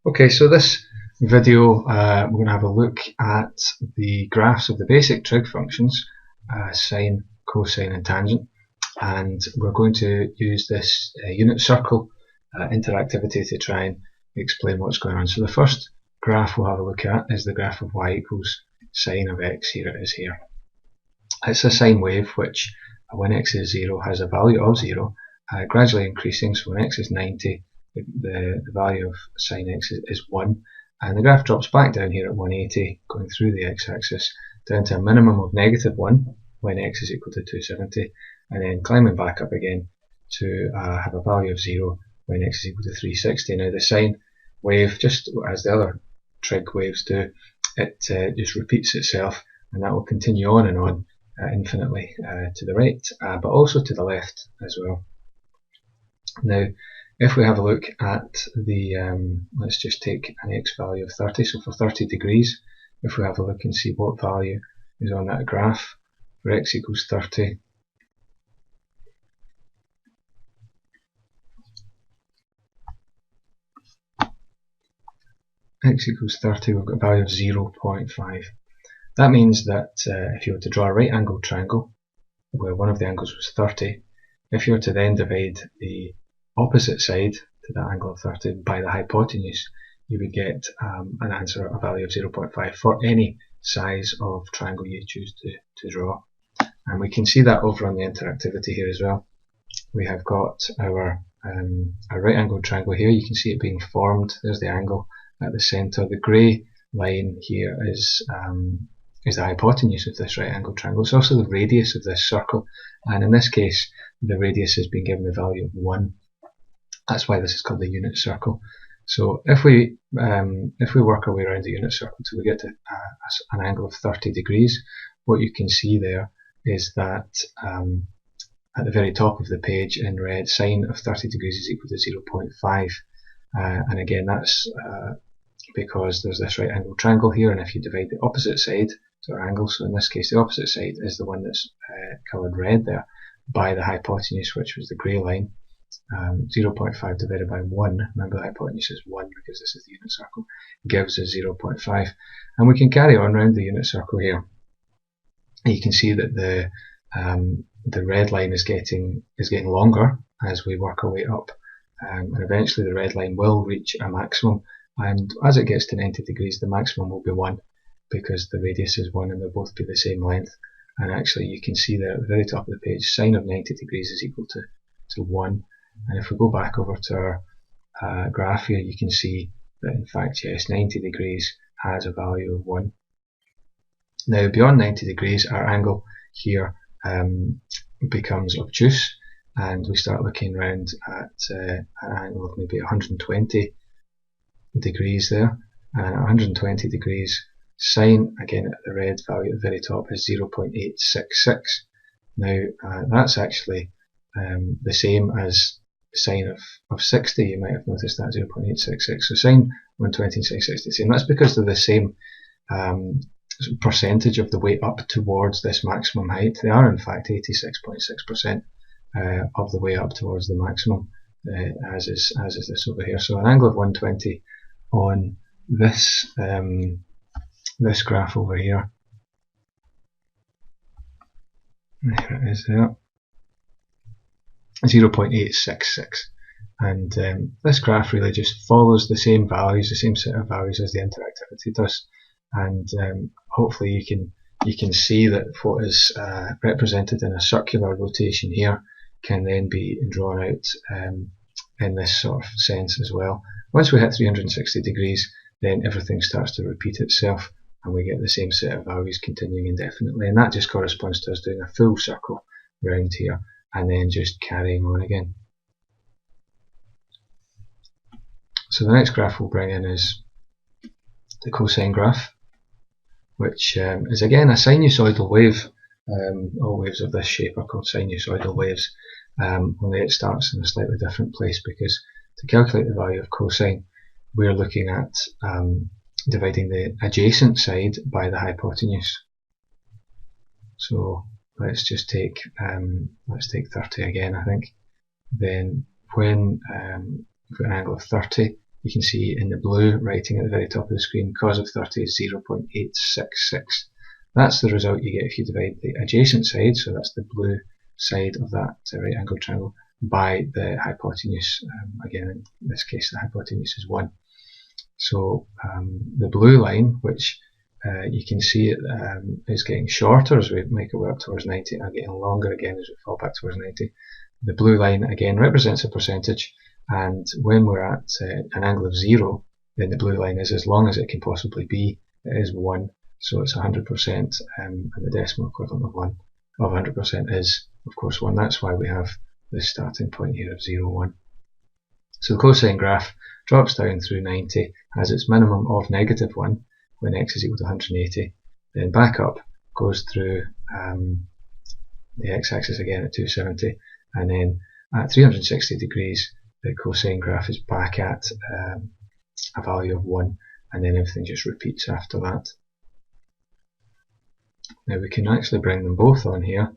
Okay, so this video we're going to have a look at the graphs of the basic trig functions, sine, cosine and tangent, and we're going to use this unit circle interactivity to try and explain what's going on. So the first graph we'll have a look at is the graph of y equals sine of x. Here it is here. It's a sine wave which when x is 0 has a value of 0, gradually increasing. So when x is 90, the value of sine x is 1, and the graph drops back down here at 180, going through the x-axis down to a minimum of -1 when x is equal to 270, and then climbing back up again to have a value of 0 when x is equal to 360. Now the sine wave, just as the other trig waves do, it just repeats itself, and that will continue on and on infinitely to the right, but also to the left as well. Now if we have a look at the, let's just take an x value of 30, so for 30 degrees, if we have a look and see what value is on that graph for x equals 30, x equals 30, we've got a value of 0.5. That means that if you were to draw a right angled triangle where one of the angles was 30, if you were to then divide the opposite side to that angle of 30 by the hypotenuse, you would get an answer, a value of 0.5 for any size of triangle you choose to draw. And we can see that over on the interactivity here as well. We have got our right angled triangle here. You can see it being formed. There's the angle at the centre. The grey line here is the hypotenuse of this right angled triangle. It's also the radius of this circle, and in this case the radius has been given the value of 1. That's why this is called the unit circle. So if we work our way around the unit circle till we get to an angle of 30 degrees, what you can see there is that at the very top of the page in red, sine of 30 degrees is equal to 0.5, and again that's because there's this right angled triangle here, and if you divide the opposite side to our angle, so in this case the opposite side is the one that's coloured red there, by the hypotenuse, which was the grey line, 0.5 divided by 1, remember the hypotenuse is 1 because this is the unit circle, gives us 0.5. And we can carry on around the unit circle here. You can see that the red line is getting longer as we work our way up, and eventually the red line will reach a maximum, and as it gets to 90 degrees the maximum will be 1 because the radius is 1 and they'll both be the same length. And actually you can see there at the very top of the page, sine of 90 degrees is equal to 1. And if we go back over to our graph here, you can see that in fact, yes, 90 degrees has a value of 1. Now beyond 90 degrees our angle here becomes obtuse, and we start looking around at an angle of maybe 120 degrees there, and at 120 degrees sine, again at the red value at the very top, is 0.866. Now that's actually the same as sine of 60. You might have noticed that, 0.866. So sine 120 and sine 60 is the same. That's because they're the same percentage of the way up towards this maximum height. They are in fact 86.6% of the way up towards the maximum, as is this over here. So an angle of 120 on this this graph over here. There it is there. 0.866, and this graph really just follows the same values, the same set of values as the interactivity does, and hopefully you can see that what is represented in a circular rotation here can then be drawn out in this sort of sense as well. Once we hit 360 degrees, then everything starts to repeat itself and we get the same set of values continuing indefinitely, and that just corresponds to us doing a full circle round here and then just carrying on again. So the next graph we'll bring in is the cosine graph, which is again a sinusoidal wave. All waves of this shape are called sinusoidal waves, only it starts in a slightly different place, because to calculate the value of cosine we're looking at dividing the adjacent side by the hypotenuse. So let's just take 30 again, I think. Then when we've got an angle of 30, you can see in the blue writing at the very top of the screen, cos of 30 is 0.866. That's the result you get if you divide the adjacent side, so that's the blue side of that right angled triangle, by the hypotenuse. Again, in this case the hypotenuse is 1. So the blue line, which you can see is getting shorter as we make our way up towards 90, and getting longer again as we fall back towards 90. The blue line again represents a percentage, and when we're at an angle of 0, then the blue line is as long as it can possibly be. It is 1, so it's 100%, and the decimal equivalent of 100% is, of course, 1. That's why we have this starting point here of 0, 1. So the cosine graph drops down through 90, has its minimum of -1 when x is equal to 180, then back up, goes through the x-axis again at 270, and then at 360 degrees the cosine graph is back at a value of 1, and then everything just repeats after that. Now we can actually bring them both on here,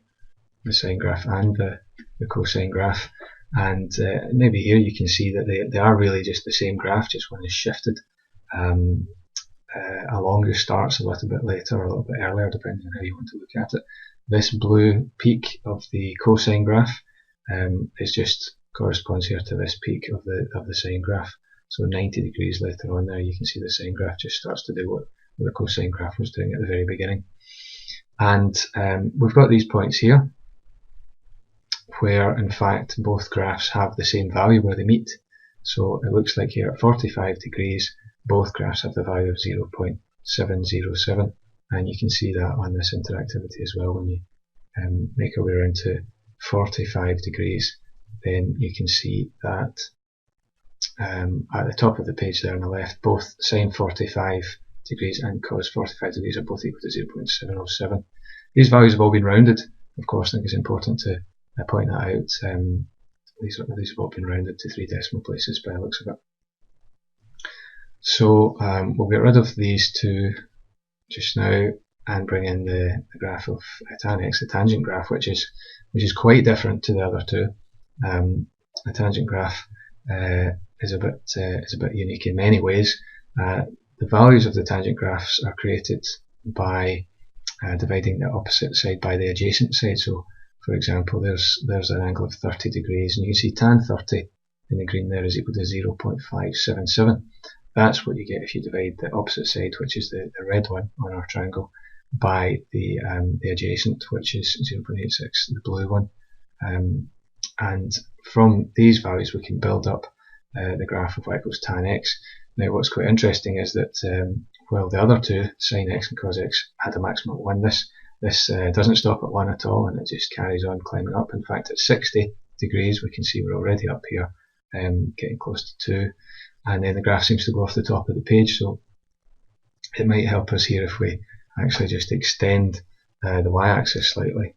the sine graph and the cosine graph, and maybe here you can see that they are really just the same graph, just one is shifted along, who starts a little bit later or a little bit earlier, depending on how you want to look at it. This blue peak of the cosine graph is just corresponds here to this peak of the sine graph. So 90 degrees later on there, you can see the sine graph just starts to do what the cosine graph was doing at the very beginning. And we've got these points here, where in fact both graphs have the same value where they meet. So it looks like here at 45 degrees, both graphs have the value of 0.707, and you can see that on this interactivity as well. When you make our way around to 45 degrees, then you can see that at the top of the page there on the left, both sine 45 degrees and cos 45 degrees are both equal to 0.707. These values have all been rounded. Of course, I think it's important to point that out. These have all been rounded to 3 decimal places by the looks of it. So we'll get rid of these two just now and bring in the graph of tan x, the tangent graph, which is quite different to the other two. The tangent graph is a bit unique in many ways. The values of the tangent graphs are created by dividing the opposite side by the adjacent side. So, for example, there's an angle of 30 degrees, and you can see tan 30 in the green there is equal to 0.577. That's what you get if you divide the opposite side, which is the red one on our triangle, by the adjacent, which is 0.86, the blue one. And from these values we can build up the graph of y equals tan x. Now what's quite interesting is that while the other two, sin x and cos x, had a maximum of 1, this doesn't stop at 1 at all, and it just carries on climbing up. In fact, at 60 degrees we can see we're already up here, getting close to 2, and then the graph seems to go off the top of the page, so it might help us here if we actually just extend the y-axis slightly.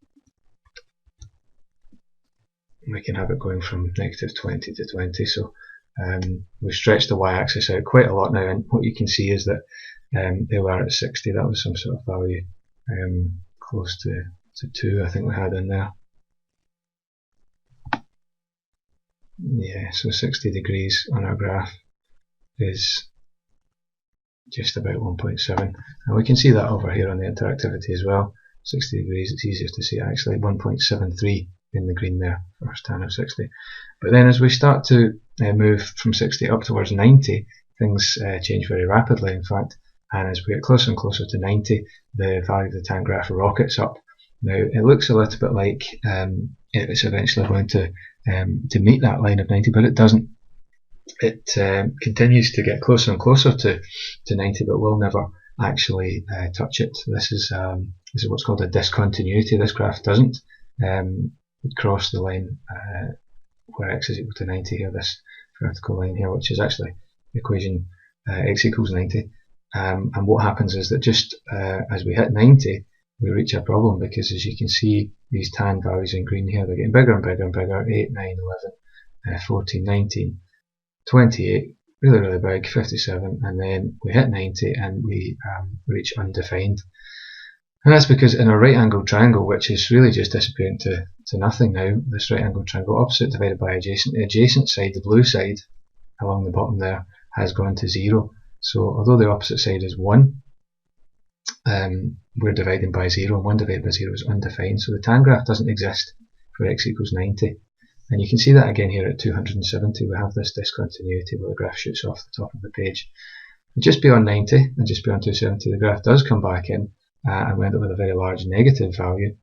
We can have it going from -20 to 20, so we've stretched the y-axis out quite a lot now, and what you can see is that they were at 60, that was some sort of value close to 2 I think we had in there. Yeah, so 60 degrees on our graph is just about 1.7, and we can see that over here on the interactivity as well. 60 degrees, it's easier to see actually, 1.73 in the green there, first tan of 60. But then as we start to move from 60 up towards 90, things change very rapidly, in fact, and as we get closer and closer to 90, the value of the tan graph rockets up. Now it looks a little bit like it's eventually going to meet that line of 90, but it doesn't. It continues to get closer and closer to 90, but will never actually touch it. This is what's called a discontinuity. This graph doesn't cross the line where x is equal to 90 here, this vertical line here, which is actually the equation x equals 90. And what happens is that just as we hit 90, we reach a problem, because as you can see, these tan values in green here, they're getting bigger and bigger and bigger, 8, 9, 11, 14, 19, 28, really, really big, 57, and then we hit 90 and we reach undefined. And that's because in a right angled triangle, which is really just disappearing to nothing now, this right angled triangle, opposite divided by adjacent, the adjacent side, the blue side, along the bottom there, has gone to 0. So although the opposite side is 1, we're dividing by 0, and 1 divided by 0 is undefined, so the tan graph doesn't exist for x equals 90. And you can see that again here at 270, we have this discontinuity where the graph shoots off the top of the page. Just beyond 90 and just beyond 270, the graph does come back in, and we end up with a very large negative value,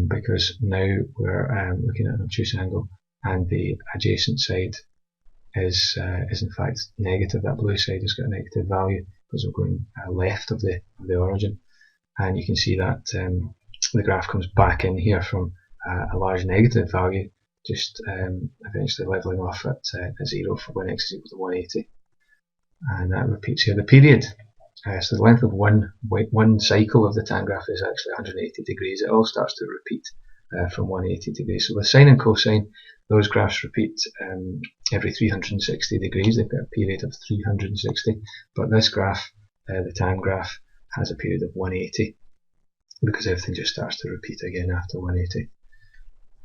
because now we're looking at an obtuse angle, and the adjacent side is in fact negative. That blue side has got a negative value because we're going left of the origin, and you can see that the graph comes back in here from a large negative value, just eventually levelling off at 0 for when x is equal to 180, and that repeats here. The period, so the length of one cycle of the tan graph is actually 180 degrees. It all starts to repeat from 180 degrees. So with sine and cosine, those graphs repeat every 360 degrees. They've got a period of 360, but this graph, the tan graph, has a period of 180 because everything just starts to repeat again after 180.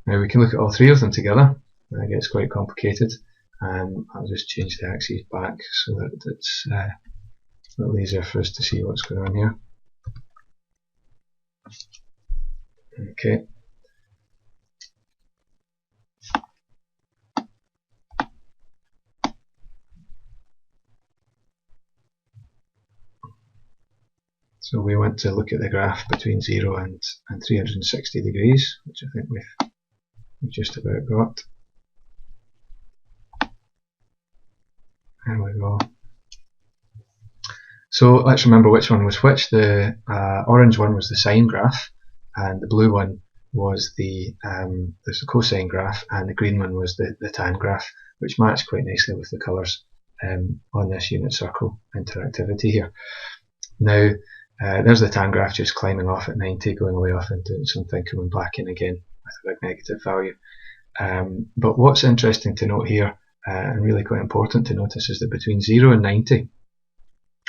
Now we can look at all three of them together. That gets quite complicated. I'll just change the axes back so that it's a little easier for us to see what's going on here. Okay. So we want to look at the graph between 0 and 360 degrees, which I think we've just about got. There we go. So let's remember which one was which. The orange one was the sine graph, and the blue one was the cosine graph, and the green one was the tan graph, which matched quite nicely with the colours on this unit circle interactivity here. Now there's the tan graph just climbing off at 90, going away off and doing something, coming back in again with a big negative value. But what's interesting to note here, and really quite important to notice, is that between 0 and 90,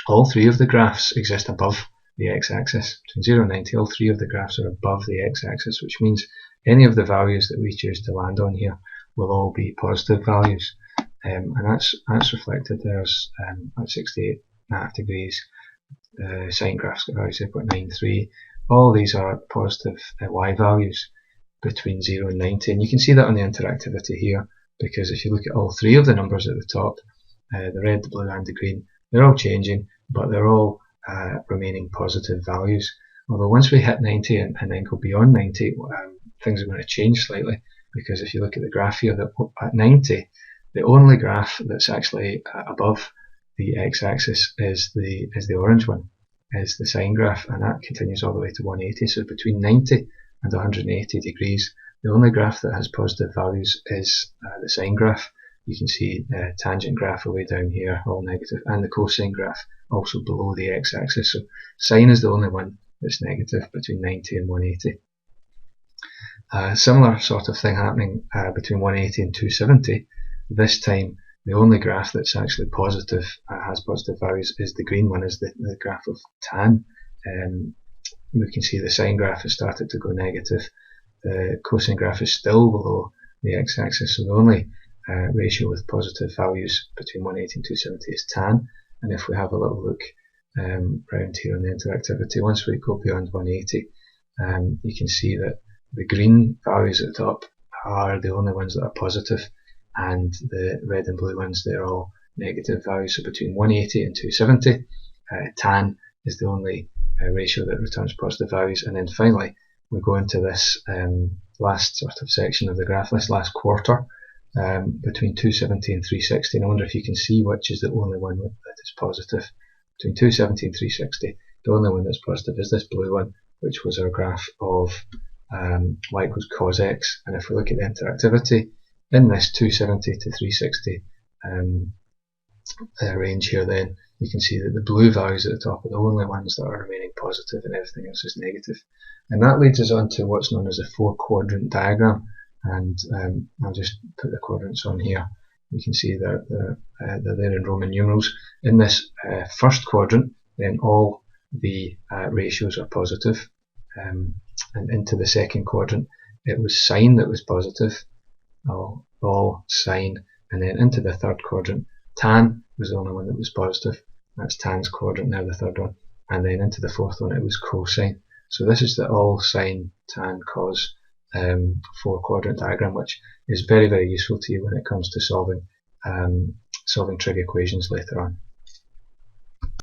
all three of the graphs exist above the x-axis. Between 0 and 90, all three of the graphs are above the x-axis, which means any of the values that we choose to land on here will all be positive values. And that's reflected. There's at 68.5 degrees. Sine graph's got values 0.93. All these are positive y values between 0 and 90, and you can see that on the interactivity here, because if you look at all three of the numbers at the top, the red, the blue and the green, they're all changing, but they're all remaining positive values. Although once we hit 90 and then go beyond 90, things are going to change slightly, because if you look at the graph here, at 90, the only graph that's actually above the x-axis is the orange one, is the sine graph, and that continues all the way to 180. So between 90 and 180 degrees, the only graph that has positive values is the sine graph. You can see the tangent graph away down here, all negative, and the cosine graph also below the x-axis. So sine is the only one that's negative between 90 and 180. Similar sort of thing happening between 180 and 270. This time the only graph that's actually positive, has positive values, is the green one, is the graph of tan. We can see the sine graph has started to go negative. The cosine graph is still below the x-axis, so the only ratio with positive values between 180 and 270 is tan. And if we have a little look round here on the interactivity, once we go beyond 180, you can see that the green values at the top are the only ones that are positive, and the red and blue ones, they're all negative values. So between 180 and 270, tan is the only ratio that returns positive values. And then finally we go into this last sort of section of the graph, this last quarter, between 270 and 360. And I wonder if you can see which is the only one that is positive. Between 270 and 360, the only one that's positive is this blue one, which was our graph of y equals cos x. And if we look at the interactivity in this 270 to 360 range here, then you can see that the blue values at the top are the only ones that are remaining positive, and everything else is negative. And that leads us on to what's known as a 4-quadrant diagram. And I'll just put the quadrants on here. You can see they're there in Roman numerals. In this first quadrant, then all the ratios are positive. And into the second quadrant, it was sine that was positive, all sine. And then into the third quadrant, Tan was the only one that was positive. That's tan's quadrant now, the third one. And then into the fourth one it was cosine. So this is the all sine, tan, cos 4-quadrant diagram, which is very, very useful to you when it comes to solving trig equations later on.